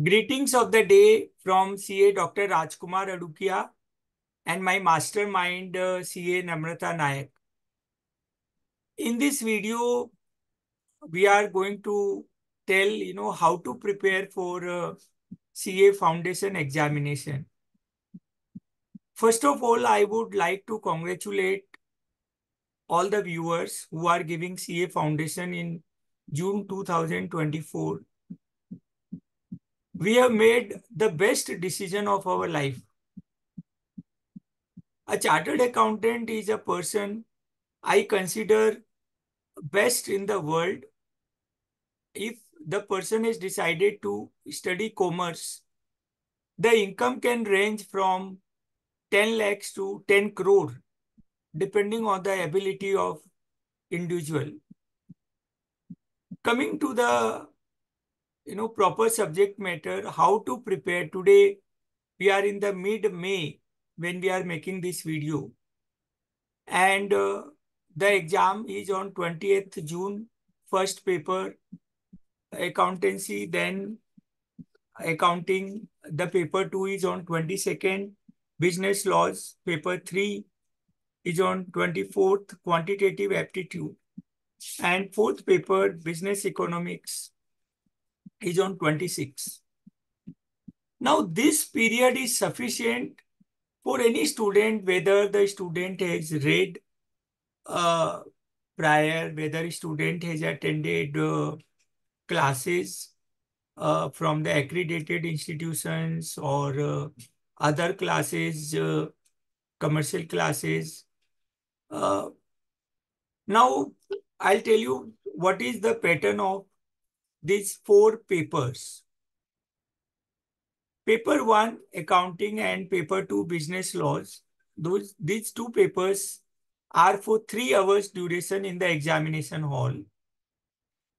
Greetings of the day from CA Dr. Rajkumar Adukia and my mastermind CA Namrata Nayak. In this video, we are going to tell how to prepare for CA foundation examination. First of all, I would like to congratulate all the viewers who are giving CA foundation in June 2024. We have made the best decision of our life. A chartered accountant is a person I consider best in the world. If the person has decided to study commerce, the income can range from 10 lakhs to 10 crore, depending on the ability of individual. Coming to the proper subject matter, how to prepare. Today, we are in the mid-May when we are making this video. And the exam is on 20th June, first paper, accountancy, then accounting. The paper 2 is on 22nd, business laws. Paper 3 is on 24th, quantitative aptitude. And fourth paper, business economics, is on 26th. Now, this period is sufficient for any student, whether the student has read prior, whether student has attended classes from the accredited institutions or other classes, commercial classes. Now, I'll tell you what is the pattern of these 4 papers. Paper 1, accounting, and paper 2, business laws. These 2 papers are for 3 hours duration in the examination hall.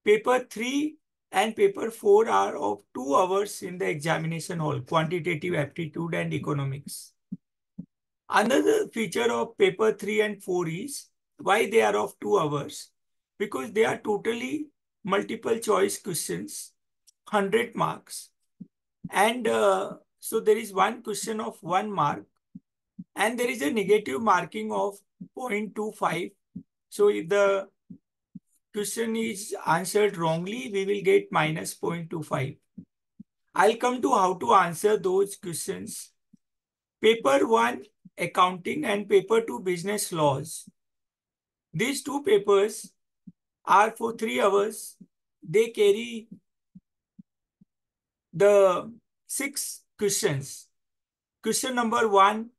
Paper 3 and paper 4 are of 2 hours in the examination hall, quantitative aptitude and economics. Another feature of paper 3 and 4 is why they are of 2 hours. Because they are totally multiple choice questions, 100 marks. And so there is one question of 1 mark and there is a negative marking of 0.25. So if the question is answered wrongly, we will get minus 0.25. I'll come to how to answer those questions. Paper 1, accounting, and paper 2, business laws. These 2 papers are for 3 hours. They carry the 6 questions. Question number 1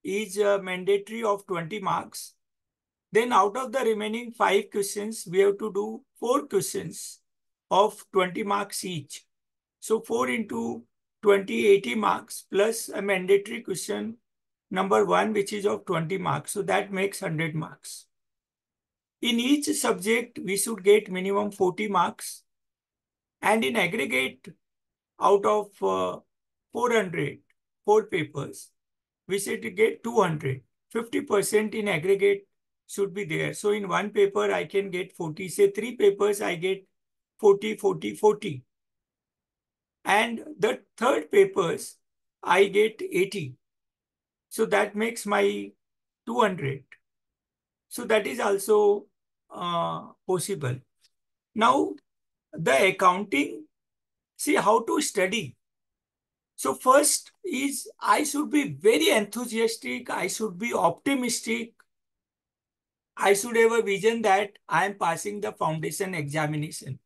is mandatory of 20 marks. Then out of the remaining 5 questions, we have to do 4 questions of 20 marks each. So 4 into 20, 80 marks plus a mandatory question number 1, which is of 20 marks. So that makes 100 marks. In each subject, we should get minimum 40 marks. And in aggregate, out of 400, 4 papers, we should get 200. 50% in aggregate should be there. So in one paper, I can get 40. Say 3 papers, I get 40, 40, 40. And the third papers, I get 80. So that makes my 200. So that is also possible. Now, the accounting, see how to study. So first is I should be very enthusiastic. I should be optimistic. I should have a vision that I am passing the foundation examination.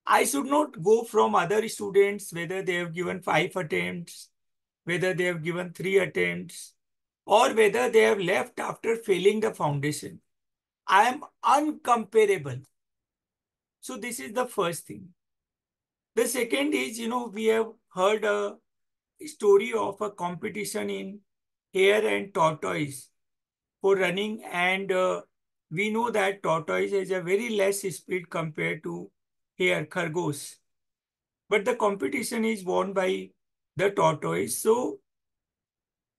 I should not go from other students, whether they have given 5 attempts, whether they have given 3 attempts, or whether they have left after failing the foundation. I am uncomparable. So this is the first thing. The second is, we have heard a story of a competition in hare and tortoise for running, and we know that tortoise has a very less speed compared to hare, khargosh. But the competition is won by the tortoise. So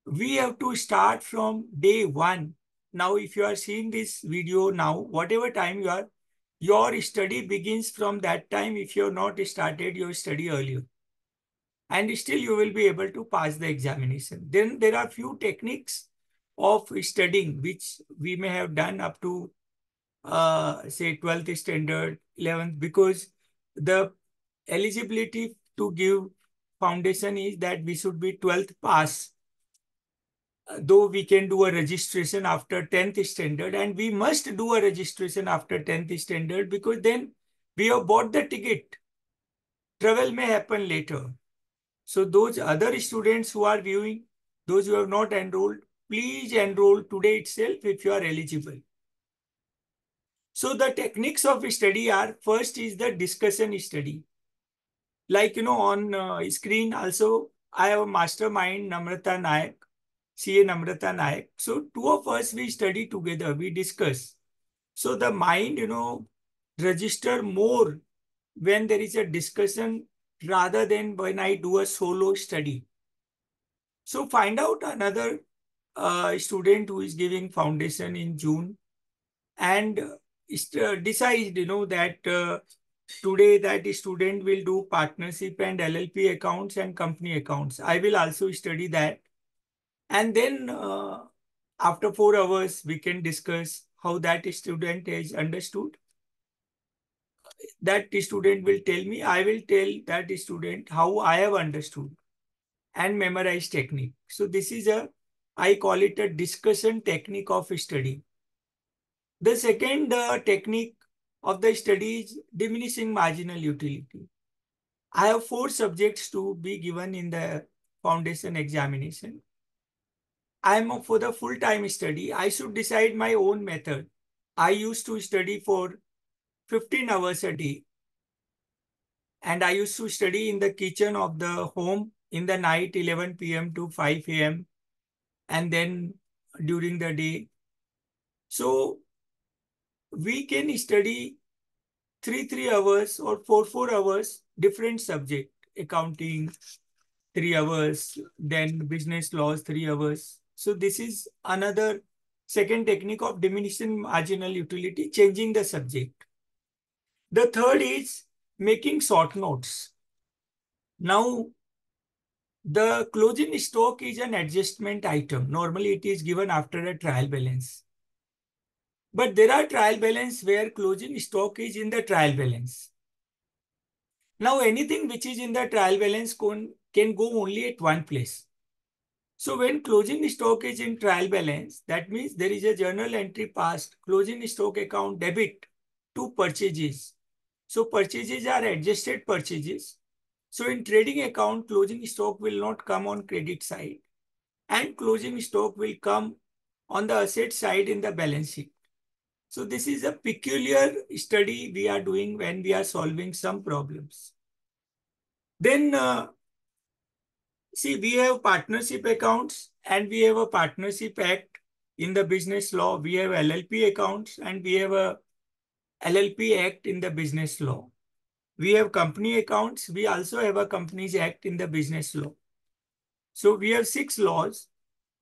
we have to start from day 1. Now, if you are seeing this video now, whatever time you are, your study begins from that time if you have not started your study earlier. and still you will be able to pass the examination. Then there are few techniques of studying which we may have done up to say 12th standard, 11th, because the eligibility to give foundation is that we should be 12th pass. Though we can do a registration after 10th standard, and we must do a registration after 10th standard because then we have bought the ticket. Travel may happen later. So those other students who are viewing, those who have not enrolled, please enroll today itself if you are eligible. So the techniques of study are, first is the discussion study. Like, on screen also, I have a mastermind, Namrata Nayak, CA Namrata Nayak. So two of us, we study together, we discuss. So the mind, register more when there is a discussion rather than when I do a solo study. So find out another student who is giving foundation in June and decide, that today that student will do partnership and LLP accounts and company accounts. I will also study that. And then after 4 hours, we can discuss how that student has understood. That student will tell me, I will tell that student how I have understood and memorize technique. So this is I call it a discussion technique of study. The second technique of the study is diminishing marginal utility. I have 4 subjects to be given in the foundation examination. I am for the full-time study. I should decide my own method. I used to study for 15 hours a day. And I used to study in the kitchen of the home in the night, 11 p.m. to 5 a.m. and then during the day. So we can study 3 hours or 4 hours, different subject, accounting, 3 hours, then business laws, 3 hours. So this is another second technique of diminishing marginal utility, changing the subject. The third is making short notes. Now, the closing stock is an adjustment item. Normally, it is given after a trial balance. But there are trial balance where closing stock is in the trial balance. Now, anything which is in the trial balance can go only at one place. So when closing stock is in trial balance, that means there is a journal entry passed, closing stock account debit to purchases. So purchases are adjusted purchases. So in trading account, closing stock will not come on credit side and closing stock will come on the asset side in the balance sheet. So this is a peculiar study we are doing when we are solving some problems. Then see, we have partnership accounts and we have a partnership act in the business law. We have LLP accounts and we have a LLP act in the business law. We have company accounts. We also have a companies act in the business law. So we have 6 laws.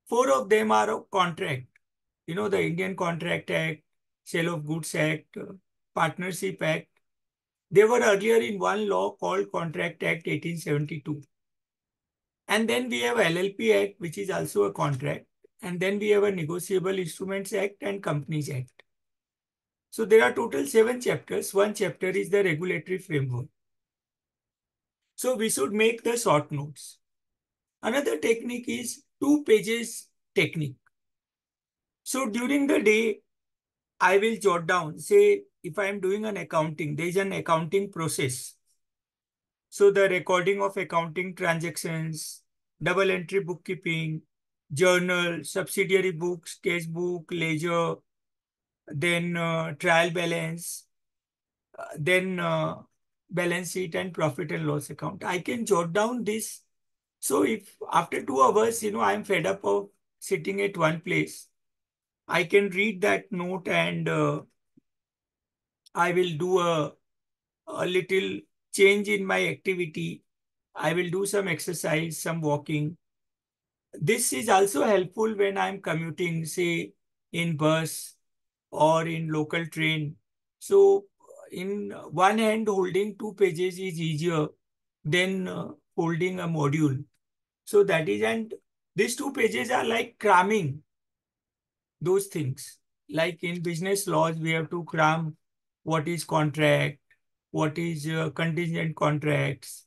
4 of them are of contract. The Indian Contract Act, Sale of Goods Act, Partnership Act. They were earlier in one law called Contract Act 1872. And then we have LLP Act, which is also a contract. And then we have a Negotiable Instruments Act and Companies Act. So there are total 7 chapters. One chapter is the regulatory framework. So we should make the short notes. Another technique is 2 pages technique. So during the day, I will jot down, say, if I am doing an accounting, there is an accounting process. So the recording of accounting transactions, double entry bookkeeping, journal, subsidiary books, case book, ledger, then trial balance, then balance sheet and profit and loss account. I can jot down this. So if after 2 hours, I'm fed up of sitting at one place, I can read that note and I will do a little change in my activity. I will do some exercise, some walking. This is also helpful when I'm commuting, say in bus or in local train. So in one hand, holding 2 pages is easier than folding a module. So that is, and these 2 pages are like cramming those things. Like in business laws, we have to cram what is contract, what is contingent contracts,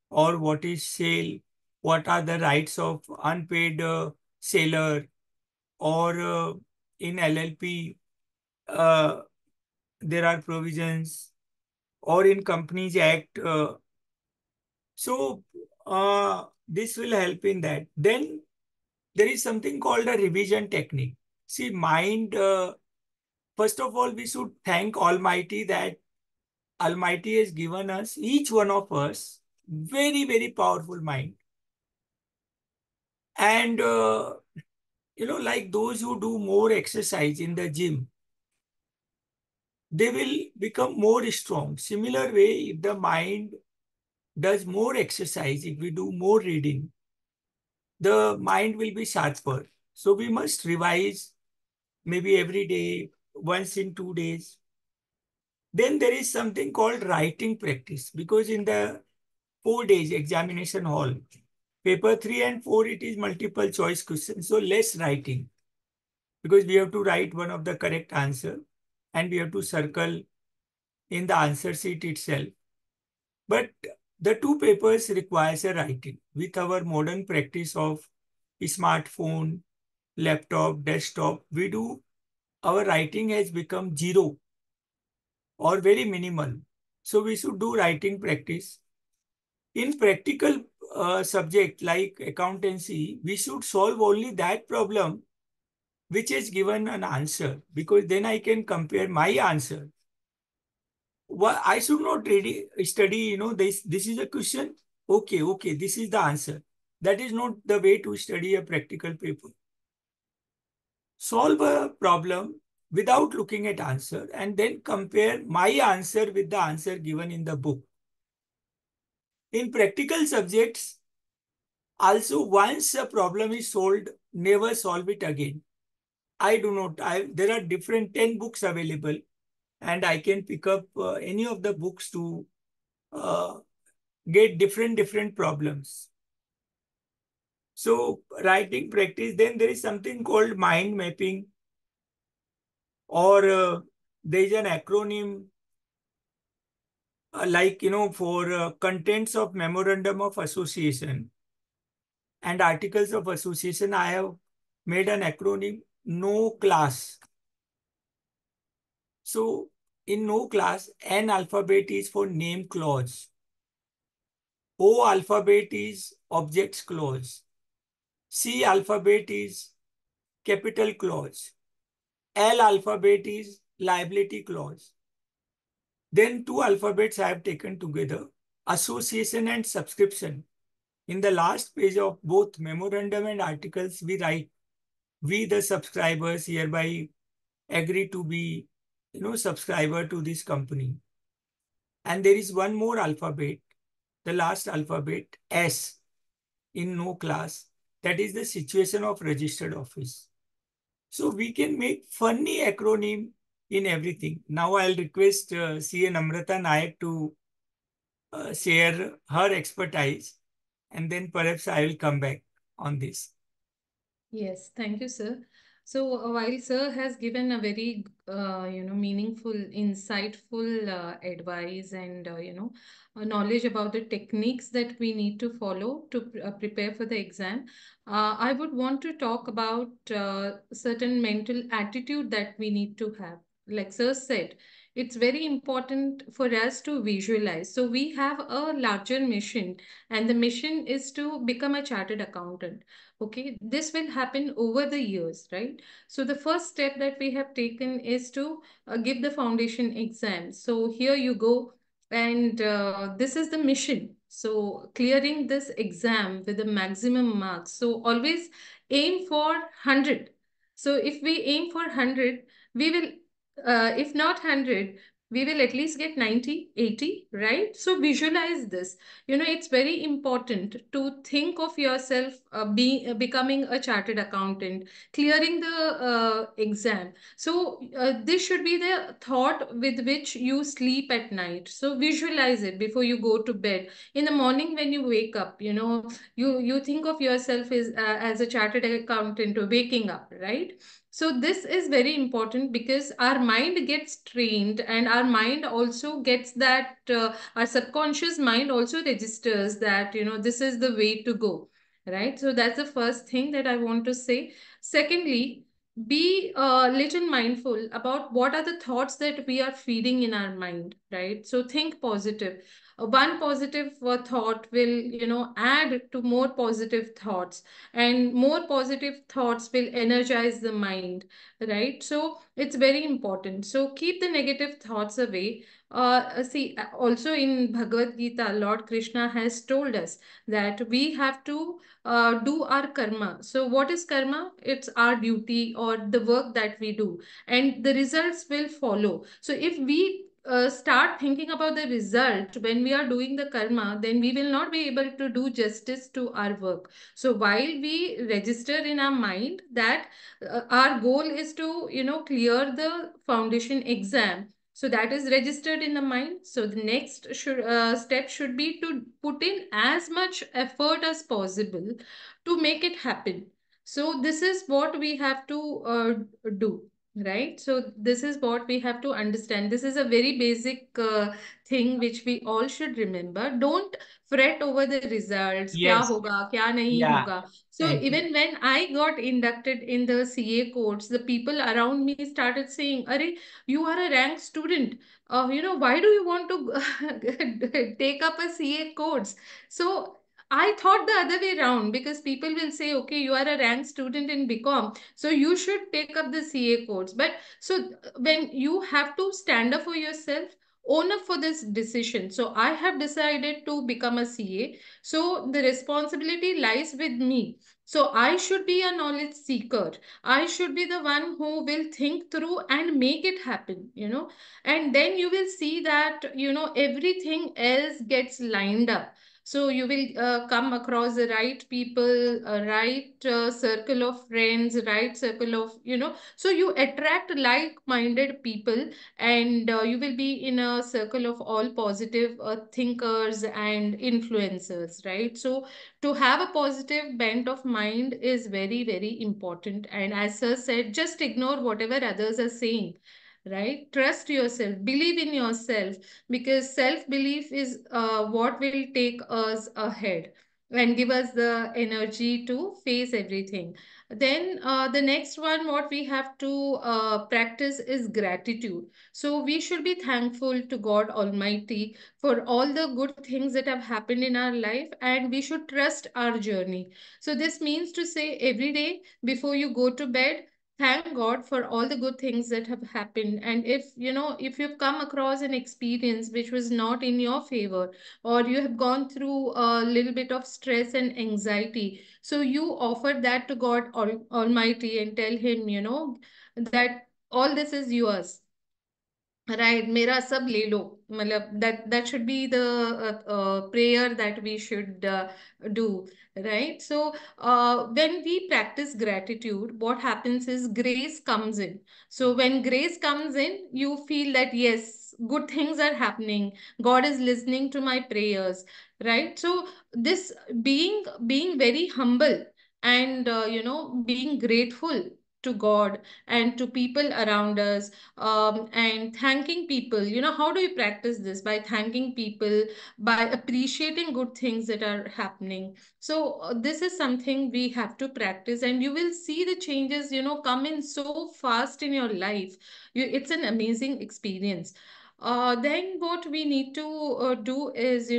or what is sale, what are the rights of unpaid seller, or in LLP, uh, there are provisions, or in Companies Act. This will help in that. Then there is something called a revision technique. See, mind, first of all, we should thank Almighty that Almighty has given us, each one of us, very, very powerful mind. And, like those who do more exercise in the gym, they will become more strong. Similar way, if the mind does more exercise, if we do more reading, the mind will be sharper. So we must revise maybe every day, once in 2 days. Then there is something called writing practice, because in the 4 days examination hall, paper 3 and 4, it is multiple choice questions. So less writing, because we have to write one of the correct answer and we have to circle in the answer sheet itself. But the 2 papers requires a writing. With our modern practice of smartphone, laptop, desktop, we do, our writing has become zero or very minimal. So we should do writing practice. In practical subject like accountancy, we should solve only that problem which is given an answer, because then I can compare my answer. Well, I should not really study, this is a question. Okay, this is the answer. That is not the way to study a practical paper. Solve a problem without looking at answer and then compare my answer with the answer given in the book. In practical subjects, also once a problem is solved, never solve it again. I do not. There are different 10 books available, and I can pick up any of the books to uh, get different problems. So writing practice, then there is something called mind mapping, or there is an acronym for contents of memorandum of association and articles of association. I have made an acronym, no class. So in no class, N alphabet is for name clause. O alphabet is objects clause. C alphabet is capital clause. L alphabet is liability clause. Then 2 alphabets I have taken together, association and subscription. In the last page of both memorandum and articles, we write, we the subscribers hereby agree to be, subscriber to this company. And there is one more alphabet, the last alphabet, S, in no class. That is the situation of registered office. So we can make funny acronym in everything. Now I'll request CA Namrata Nayak to share her expertise, and then perhaps I will come back on this. Yes, thank you, sir. So while sir has given a very meaningful, insightful advice and knowledge about the techniques that we need to follow to prepare for the exam, I would want to talk about certain mental attitude that we need to have. Like sir said, it's very important for us to visualize. So we have a larger mission, and the mission is to become a chartered accountant. Okay, this will happen over the years, right? So the first step that we have taken is to give the foundation exam. So here you go, and this is the mission. So clearing this exam with the maximum marks. So always aim for 100. So if we aim for 100, we will, if not 100, we will at least get 90, 80, right? So visualize this. It's very important to think of yourself becoming a chartered accountant, clearing the exam. So this should be the thought with which you sleep at night. So visualize it before you go to bed. In the morning when you wake up, you think of yourself as a chartered accountant waking up, right? So this is very important because our mind gets trained, and our mind also gets that our subconscious mind also registers that this is the way to go, right? So that's the first thing that I want to say. Secondly, be a little mindful about what are the thoughts that we are feeding in our mind, right? So think positive. One positive thought will add to more positive thoughts, and more positive thoughts will energize the mind, right? So it's very important. So keep the negative thoughts away. See, also in Bhagavad Gita, Lord Krishna has told us that we have to do our karma. So what is karma? It's our duty or the work that we do, and the results will follow. So if we start thinking about the result when we are doing the karma, then we will not be able to do justice to our work. So while we register in our mind that our goal is to clear the foundation exam, so that is registered in the mind. So the next step should be to put in as much effort as possible to make it happen. So this is what we have to do, right? So this is what we have to understand. This is a very basic thing which we all should remember. Don't fret over the results, kya Yes. hoga, kya nahi Yeah. hoga. So Thank you. even when I got inducted in the CA course, the people around me started saying, "Are, you are a rank student. Why do you want to take up a CA course?" So I thought the other way around, because people will say, "Okay, you are a rank student in BCom, so you should take up the CA course." But so when you have to stand up for yourself, own up for this decision. So I have decided to become a CA. So the responsibility lies with me. So I should be a knowledge seeker. I should be the one who will think through and make it happen. And then you will see that, everything else gets lined up. So you will come across the right people, right circle of friends, right circle of. So you attract like-minded people, and you will be in a circle of all positive thinkers and influencers, right? So to have a positive bent of mind is very, very important. And as sir said, just ignore whatever others are saying, right? Trust yourself, believe in yourself, because self belief is what will take us ahead and give us the energy to face everything. Then the next one, what we have to practice is gratitude. So we should be thankful to God Almighty for all the good things that have happened in our life, and we should trust our journey. So this means to say every day before you go to bed, thank God for all the good things that have happened. And if you've come across an experience which was not in your favor, or you have gone through a little bit of stress and anxiety, so you offer that to God Almighty and tell Him, that all this is yours, right? मेरा सब ले लो. मतलब that should be the prayer that we should do, right? So when we practice gratitude, what happens is grace comes in. So when grace comes in, you feel that yes, good things are happening. God is listening to my prayers, right? So this being very humble, and being grateful to God and to people around us, and thanking people. How do you practice this? By thanking people, by appreciating good things that are happening. So this is something we have to practice, and you will see the changes come in so fast in your life. It's an amazing experience. Then what we need to do is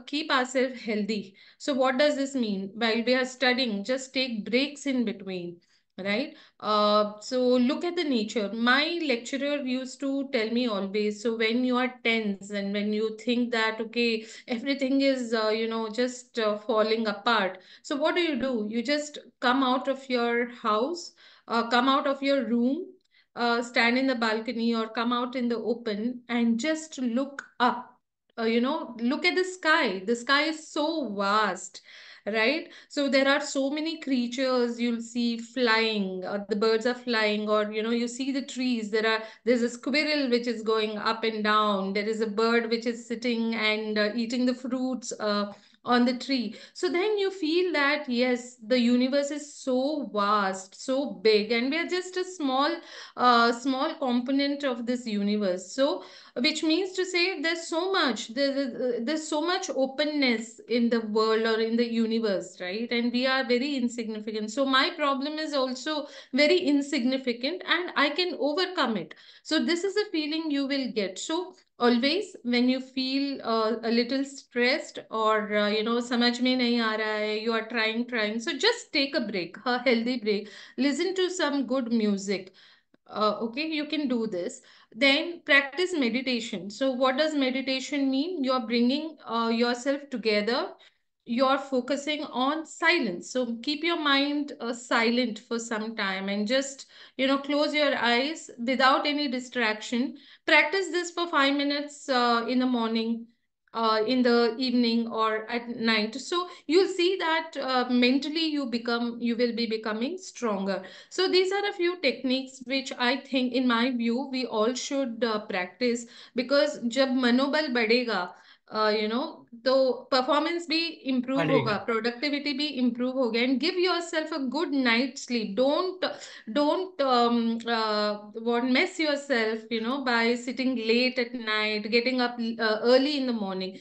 keep ourselves healthy. So what does this mean? While we are studying, just take breaks in between, right? So look at the nature. My lecturer used to tell me always, so when you are tense and when you think that, okay, everything is, just falling apart. So what do? You just come out of your house, come out of your room, stand in the balcony or come out in the open and just look up, look at the sky. The sky is so vast, right? So there are so many creatures you'll see flying, the birds are flying, or you see the trees. There's a squirrel which is going up and down. There is a bird which is sitting and eating the fruits on the tree. So then you feel that yes, the universe is so vast, so big, and we are just a small component of this universe. So which means to say there's so much, there's so much openness in the world or in the universe, right? And we are very insignificant. So my problem is also very insignificant and I can overcome it. So this is a feeling you will get. So always when you feel a little stressed, or samajh mein nahi aa raha hai, you are trying, so just take a break, a healthy break. Listen to some good music. Okay, you can do this. Then practice meditation. So what does meditation mean? You're bringing yourself together. You're focusing on silence. So keep your mind silent for some time and just close your eyes without any distraction. Practice this for 5 minutes in the morning, in the evening, or at night. So you'll see that mentally you will be becoming stronger. So these are a few techniques which I think, in my view, we all should practice, because जब मनोबल बढ़ेगा, तो performance भी improve होगा, बढ़ेगा. Productivity भी improve होगा. And give yourself a good night sleep. Don't what mess yourself, by sitting late at night, getting up early in the morning.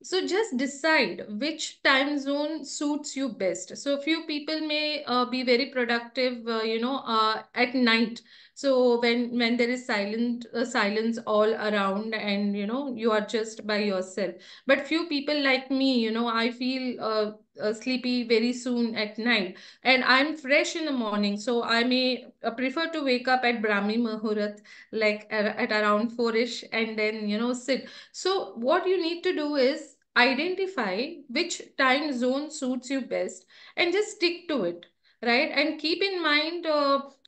So just decide which time zone suits you best. So few people may be very productive, at night. So when there is silence all around, and you are just by yourself. But few people like me, I feel sleepy very soon at night, and I'm fresh in the morning. So I may prefer to wake up at Brahmi Muhurat, like at around 4ish, and then sit. So what you need to do is identify which time zone suits you best and just stick to it, right? And keep in mind,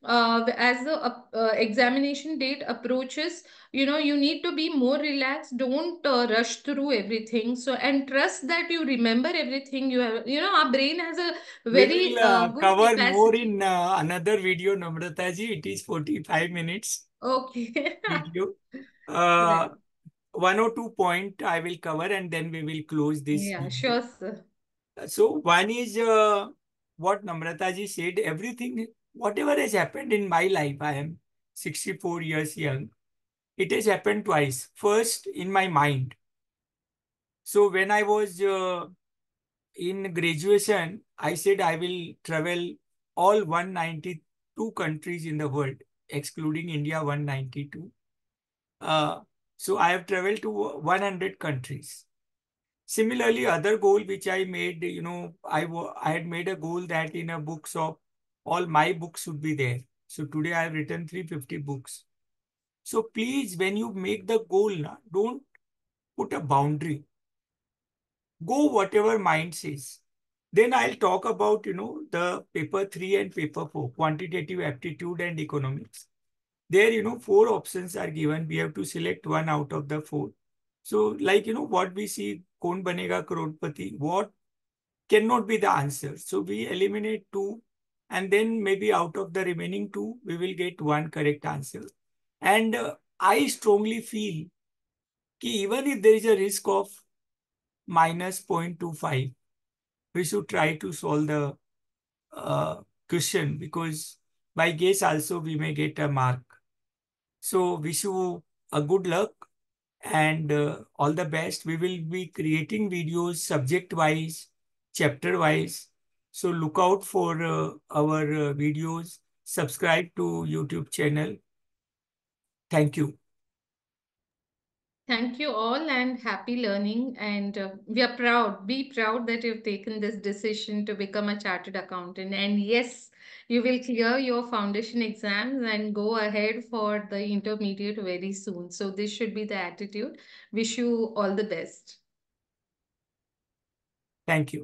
as the examination date approaches, you need to be more relaxed. Don't rush through everything. So, and trust that you remember everything. Our brain has a We very will good cover more capacity. in another video, Namrata ji. It is 45 minutes Okay. video. Uh, Right. one or two point I will cover, and then we will close this Yeah, video. sure, sir. So one is what Namrata ji said. Everything, whatever has happened in my life, I am 64 years young. It has happened twice. First, in my mind. So when I was in graduation, I said I will travel all 192 countries in the world, excluding India 192. Uh, so I have traveled to 100 countries. Similarly, other goal which I made, I had made a goal that in a bookshop, all my books should be there. So today I have written 350 books. So please, when you make the goal, don't put a boundary. Go whatever mind says. Then I'll talk about, the paper 3 and paper 4, quantitative aptitude and economics. There, four options are given. We have to select one out of the four. So like, what we see, Kaun Banega Crorepati, what cannot be the answer. So we eliminate two, and then maybe out of the remaining two, we will get one correct answer. And I strongly feel that even if there is a risk of minus 0.25, we should try to solve the question, because by guess also we may get a mark. So wish you a good luck and all the best. We will be creating videos subject wise, chapter wise. So look out for our videos. Subscribe to YouTube channel. Thank you. Thank you all, and happy learning. And we are proud, be proud that you've taken this decision to become a chartered accountant. And yes, you will clear your foundation exams and go ahead for the intermediate very soon. So, this should be the attitude. Wish you all the best. Thank you.